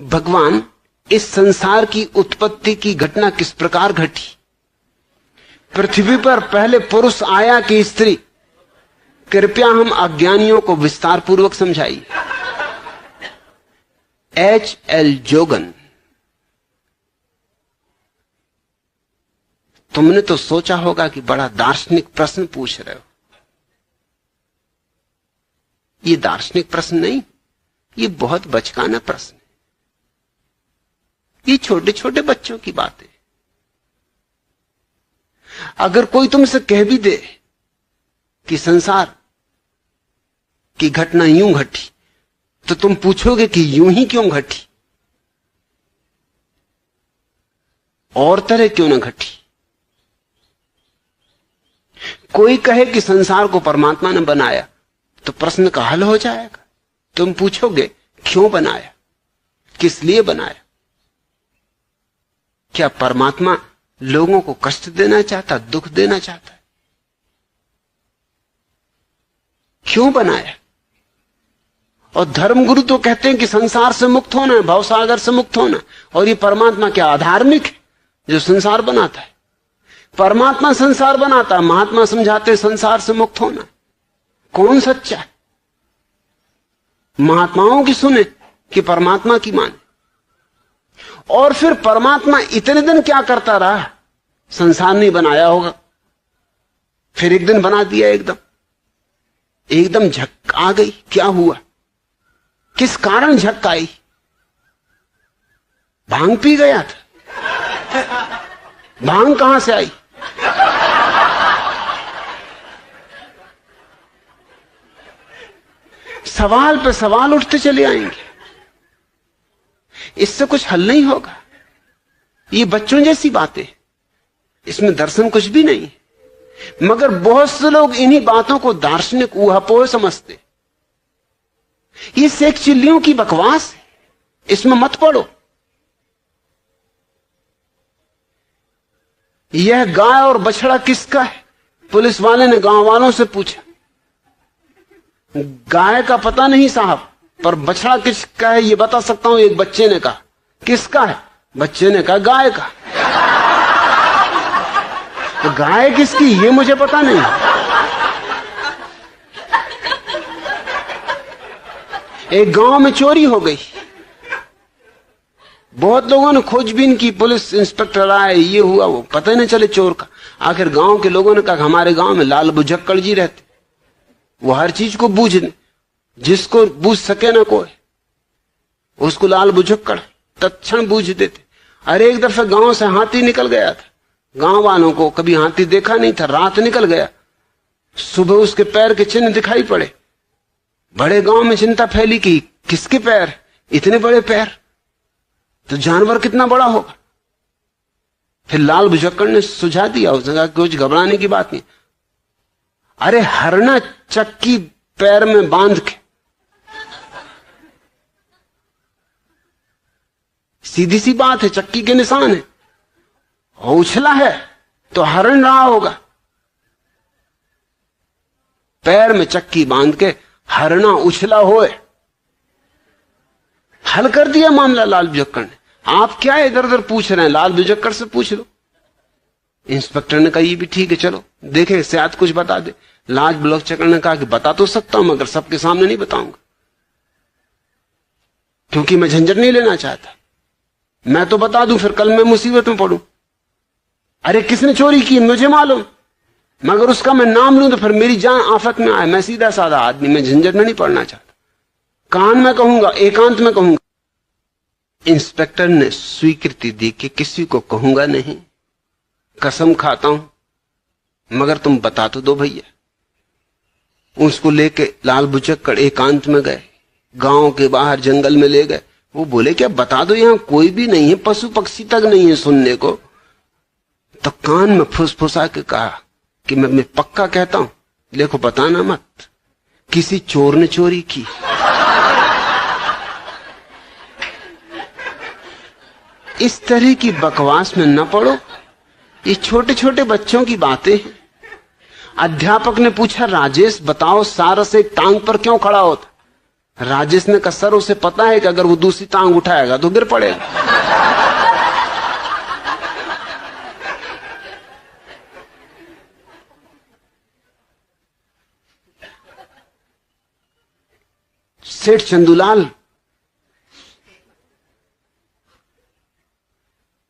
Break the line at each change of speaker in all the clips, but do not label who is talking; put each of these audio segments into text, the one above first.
भगवान, इस संसार की उत्पत्ति की घटना किस प्रकार घटी? पृथ्वी पर पहले पुरुष आया कि स्त्री? कृपया हम अज्ञानियों को विस्तार पूर्वक समझाइए। H.L. जोगन, तुमने तो सोचा होगा कि बड़ा दार्शनिक प्रश्न पूछ रहे हो। ये दार्शनिक प्रश्न नहीं, ये बहुत बचकाना प्रश्न है। ये छोटे छोटे बच्चों की बात है। अगर कोई तुमसे कह भी दे कि संसार की घटना यूं घटी, तो तुम पूछोगे कि यूं ही क्यों घटी, और तरह क्यों ना घटी। कोई कहे कि संसार को परमात्मा ने बनाया, तो प्रश्न का हल हो जाएगा। तुम पूछोगे क्यों बनाया, किस लिए बनाया? क्या परमात्मा लोगों को कष्ट देना चाहता, दुख देना चाहता है? क्यों बनाया? और धर्मगुरु तो कहते हैं कि संसार से मुक्त होना है, भवसागर से मुक्त होना। और ये परमात्मा क्या अधार्मिक है जो संसार बनाता है? परमात्मा संसार बनाता है, महात्मा समझाते हैं संसार से मुक्त होना। कौन सच्चा है? महात्माओं की सुने कि परमात्मा की माने? और फिर परमात्मा इतने दिन क्या करता रहा? संसार नहीं बनाया होगा, फिर एक दिन बना दिया। एकदम झक आ गई। क्या हुआ? किस कारण झक आई? भांग पी गया था? भांग कहां से आई? सवाल पे सवाल उठते चले आएंगे। इससे कुछ हल नहीं होगा। ये बच्चों जैसी बातें, इसमें दर्शन कुछ भी नहीं। मगर बहुत से लोग इन्हीं बातों को दार्शनिक ऊहापोह समझते। ये सेक चिल्लियों की बकवास है, इसमें मत पड़ो। यह गाय और बछड़ा किसका है? पुलिस वाले ने गांव वालों से पूछा। गाय का पता नहीं साहब, पर बछड़ा किसका है ये बता सकता हूं। एक बच्चे ने कहा। किसका है? बच्चे ने कहा गाय का। तो गाय किसकी ये मुझे पता नहीं। एक गांव में चोरी हो गई। बहुत लोगों ने खोजबीन की, पुलिस इंस्पेक्टर आए, ये हुआ वो, पता ही नहीं चले चोर का। आखिर गांव के लोगों ने कहा हमारे गांव में लाल बुझक्कड़ जी रहते, वो हर चीज को बूझ ले, जिसको बूझ सके ना कोई, उसको लाल बुझक्कड़ तत्क्षण बूझ देते। अरे एक दफे गांव से हाथी निकल गया था। गांव वालों को कभी हाथी देखा नहीं था। रात निकल गया, सुबह उसके पैर के चिन्ह दिखाई पड़े। बड़े गांव में चिंता फैली कि किसके पैर, इतने बड़े पैर, तो जानवर कितना बड़ा होगा। फिर लाल बुझक्कड़ ने सुझा दिया, उसने कहा कुछ घबराने की बात नहीं। अरे हरना चक्की पैर में बांध के, सीधी सी बात है, चक्की के निशान है, उछला है तो हरण रहा होगा। पैर में चक्की बांध के हरना उछला होए। हल कर दिया मामला लाल बुझक्कड़ ने। आप क्या इधर उधर पूछ रहे हैं? लाल बुझक्कड़ से पूछ लो। इंस्पेक्टर ने कहा ये भी ठीक है, चलो देखें शायद कुछ बता दे। लाल बुझक्कड़ ने कहा कि बता तो सकता हूं, मगर सबके सामने नहीं बताऊंगा, क्योंकि मैं झंझट नहीं लेना चाहता। मैं तो बता दूं फिर कल मैं मुसीबत में पड़ूं। अरे किसने चोरी की मुझे मालूम, मगर उसका मैं नाम लूं तो फिर मेरी जान आफत में आए। मैं सीधा साधा आदमी, मैं झंझट में नहीं पड़ना चाहता। कान में कहूंगा, एकांत में कहूंगा। इंस्पेक्टर ने स्वीकृति दी कि किसी को कहूंगा नहीं, कसम खाता हूं, मगर तुम बता तो दो भैया। उसको लेके लाल बुझक्कड़ एकांत में गए, गांव के बाहर जंगल में ले गए। वो बोले क्या बता दो, यहां कोई भी नहीं है, पशु पक्षी तक नहीं है सुनने को। तो कान में फुसफुसा के कहा कि मैं पक्का कहता हूं, देखो बताना मत, किसी चोर ने चोरी की। इस तरह की बकवास में न पड़ो। ये छोटे छोटे बच्चों की बातें हैं। अध्यापक ने पूछा राजेश बताओ सारस एक टांग पर क्यों खड़ा होता? राजेश ने कहा सर उसे पता है कि अगर वो दूसरी टांग उठाएगा तो गिर पड़ेगा। सेठ चंदूलाल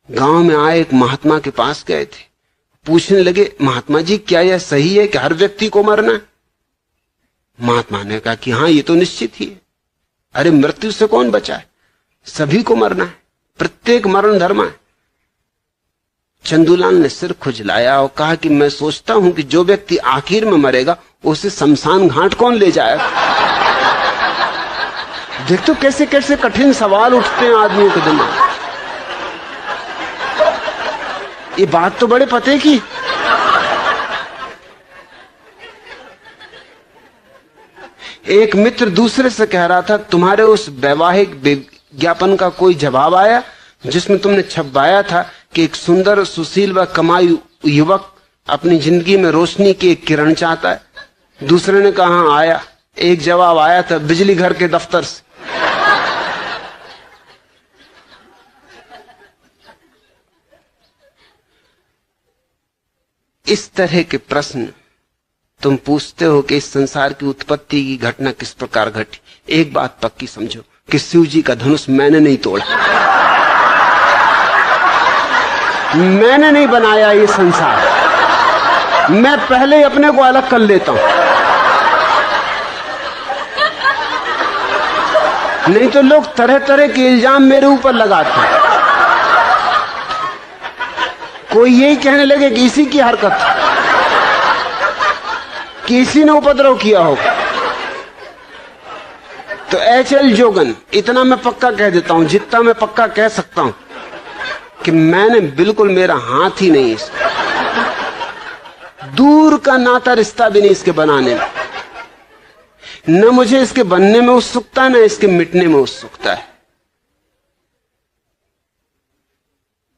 गांव में आए एक महात्मा के पास गए थे। पूछने लगे महात्मा जी क्या यह सही है कि हर व्यक्ति को मरना है? महात्मा ने कहा कि हाँ ये तो निश्चित ही है। अरे मृत्यु से कौन बचा है, सभी को मरना है, प्रत्येक मरण धर्म है। चंदूलाल ने सिर खुजलाया और कहा कि मैं सोचता हूं कि जो व्यक्ति आखिर में मरेगा उसे शमशान घाट कौन ले जाएगा। देख तो कैसे कैसे कठिन सवाल उठते हैं आदमियों के दिमाग। ये बात तो बड़े पते की। एक मित्र दूसरे से कह रहा था तुम्हारे उस वैवाहिक विज्ञापन का कोई जवाब आया जिसमें तुमने छपवाया था कि एक सुंदर सुशील व कमाई युवक अपनी जिंदगी में रोशनी की एक किरण चाहता है। दूसरे ने कहा हाँ आया। एक जवाब आया था बिजली घर के दफ्तर से। इस तरह के प्रश्न तुम पूछते हो कि इस संसार की उत्पत्ति की घटना किस प्रकार घटी। एक बात पक्की समझो कि शिव जी का धनुष मैंने नहीं तोड़ा, मैंने नहीं बनाया ये संसार। मैं पहले ही अपने को अलग कर लेता हूं, नहीं तो लोग तरह तरह के इल्जाम मेरे ऊपर लगाते हैं। कोई यही कहने लगे कि इसी की हरकत, कि इसी ने उपद्रव किया होगा। तो एच.एल. जोगन इतना मैं पक्का कह देता हूं, जितना मैं पक्का कह सकता हूं कि मैंने बिल्कुल, मेरा हाथ ही नहीं इसका, दूर का नाता रिश्ता भी नहीं इसके बनाने में। न मुझे इसके बनने में उत्सुकता है, न इसके मिटने में उत्सुकता है।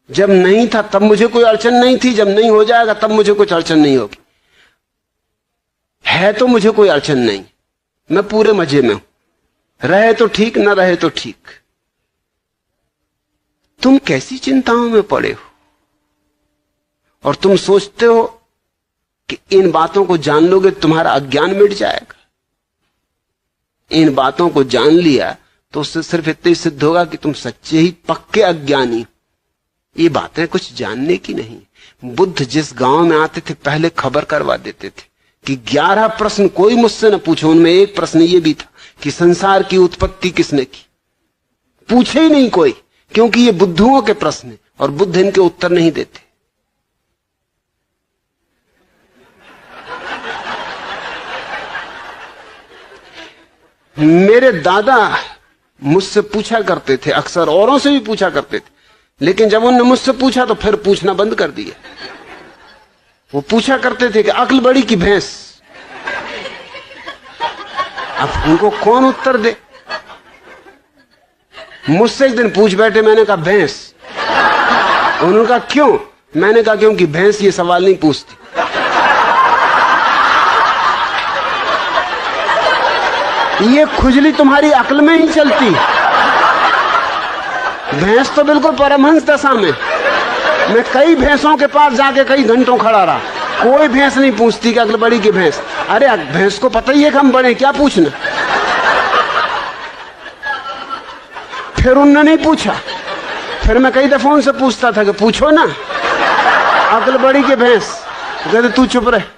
जब नहीं था तब मुझे कोई अड़चन नहीं थी, जब नहीं हो जाएगा तब मुझे कुछ अड़चन नहीं होगी। है तो मुझे कोई अड़चन नहीं, मैं पूरे मजे में हूं। रहे तो ठीक, न रहे तो ठीक। तुम कैसी चिंताओं में पड़े हो और तुम सोचते हो कि इन बातों को जान लोगे तुम्हारा अज्ञान मिट जाएगा। इन बातों को जान लिया तो उससे सिर्फ इतना ही सिद्ध होगा कि तुम सच्चे ही पक्के अज्ञानी। ये बातें कुछ जानने की नहीं। बुद्ध जिस गांव में आते थे पहले खबर करवा देते थे कि 11 प्रश्न कोई मुझसे न पूछो। उनमें एक प्रश्न ये भी था कि संसार की उत्पत्ति किसने की। पूछे ही नहीं कोई, क्योंकि ये बुद्धुओं के प्रश्न हैं और बुद्ध इनके उत्तर नहीं देते। मेरे दादा मुझसे पूछा करते थे, अक्सर औरों से भी पूछा करते थे, लेकिन जब उन्होंने मुझसे पूछा तो फिर पूछना बंद कर दिया। वो पूछा करते थे कि अक्ल बड़ी की भैंस। अब उनको कौन उत्तर दे। मुझसे एक दिन पूछ बैठे, मैंने कहा भैंस। उन्होंने कहा क्यों? मैंने कहा क्योंकि भैंस ये सवाल नहीं पूछती। ये खुजली तुम्हारी अक्ल में ही चलती। भैंस तो बिल्कुल परमहंस दशा में। मैं कई भैंसों के पास जाके कई घंटों खड़ा रहा, कोई भैंस नहीं पूछती कि अक्ल बड़ी की भैंस। अरे भैंस को पता ही है कि हम बड़े, क्या पूछना। फिर उन्होंने नहीं पूछा। फिर मैं कई दफा उनसे पूछता था कि पूछो ना, अक्ल बड़ी की भैंस। कहते तू चुप रहे।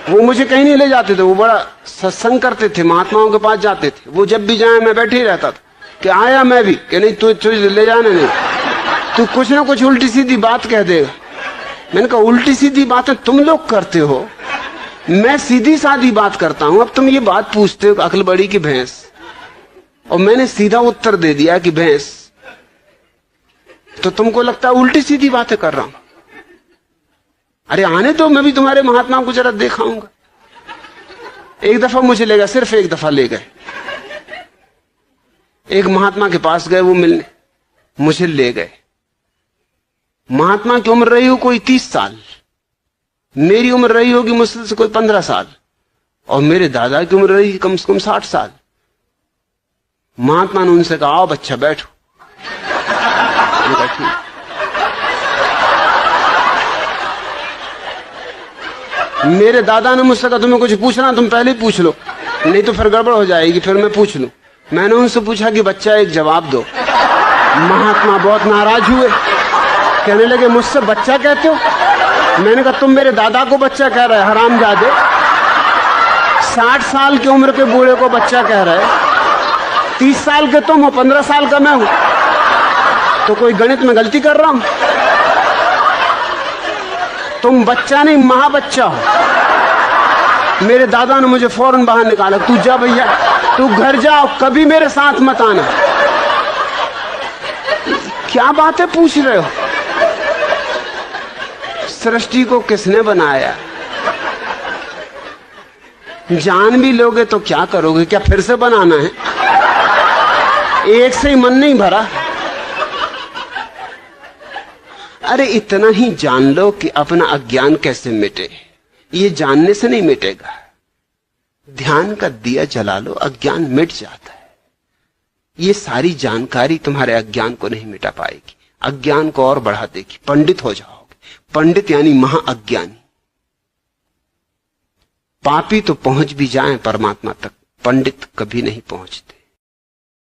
वो मुझे कहीं नहीं ले जाते थे, वो बड़ा सत्संग करते थे, महात्माओं के पास जाते थे। वो जब भी जाए मैं बैठे ही रहता था कि आया मैं भी, कि नहीं तू ले जाना नहीं, तू कुछ ना कुछ उल्टी सीधी बात कह देगा। मैंने कहा उल्टी सीधी बातें तुम लोग करते हो, मैं सीधी सादी बात करता हूं। अब तुम ये बात पूछते हो अक्ल बड़ी की भैंस, और मैंने सीधा उत्तर दे दिया कि भैंस, तो तुमको लगता है उल्टी सीधी बातें कर रहा हूं। अरे आने दो, मैं भी तुम्हारे महात्माओं को जरा दिखाऊंगा। एक दफा मुझे ले गए, सिर्फ एक दफा ले गए। एक महात्मा के पास गए वो मिलने, मुझे ले गए। महात्मा की उम्र रही हो कोई 30 साल, मेरी उम्र रही होगी मुश्किल से कोई 15 साल, और मेरे दादा की उम्र रही कम से कम 60 साल। महात्मा ने उनसे कहा, आओ बच्चा बैठो। मेरे दादा ने मुझसे कहा, तुम्हें कुछ पूछना तुम पहले ही पूछ लो, नहीं तो फिर गड़बड़ हो जाएगी, फिर मैं पूछ लूं। मैंने उनसे पूछा कि बच्चा एक जवाब दो। महात्मा बहुत नाराज हुए, कहने लगे, मुझसे बच्चा कहते हो? मैंने कहा, तुम मेरे दादा को बच्चा कह रहे, हरामजादे। 60 साल की उम्र के बूढ़े को बच्चा कह रहे, 30 साल के तुम हो, 15 साल का मैं हूं, तो कोई गणित में गलती कर रहा हूं? तुम बच्चा नहीं महाबच्चा हो। मेरे दादा ने मुझे फौरन बाहर निकाला, तू जा भैया, तू घर जाओ, कभी मेरे साथ मत आना। क्या बातें पूछ रहे हो? सृष्टि को किसने बनाया? जान भी लोगे तो क्या करोगे? क्या फिर से बनाना है? एक से ही मन नहीं भरा। अरे इतना ही जान लो कि अपना अज्ञान कैसे मिटे। ये जानने से नहीं मिटेगा। ध्यान का दिया जला लो, अज्ञान मिट जाता है। ये सारी जानकारी तुम्हारे अज्ञान को नहीं मिटा पाएगी, अज्ञान को और बढ़ा देगी। पंडित हो जाओगे। पंडित यानी महाअज्ञानी। पापी तो पहुंच भी जाएं परमात्मा तक, पंडित कभी नहीं पहुंचते।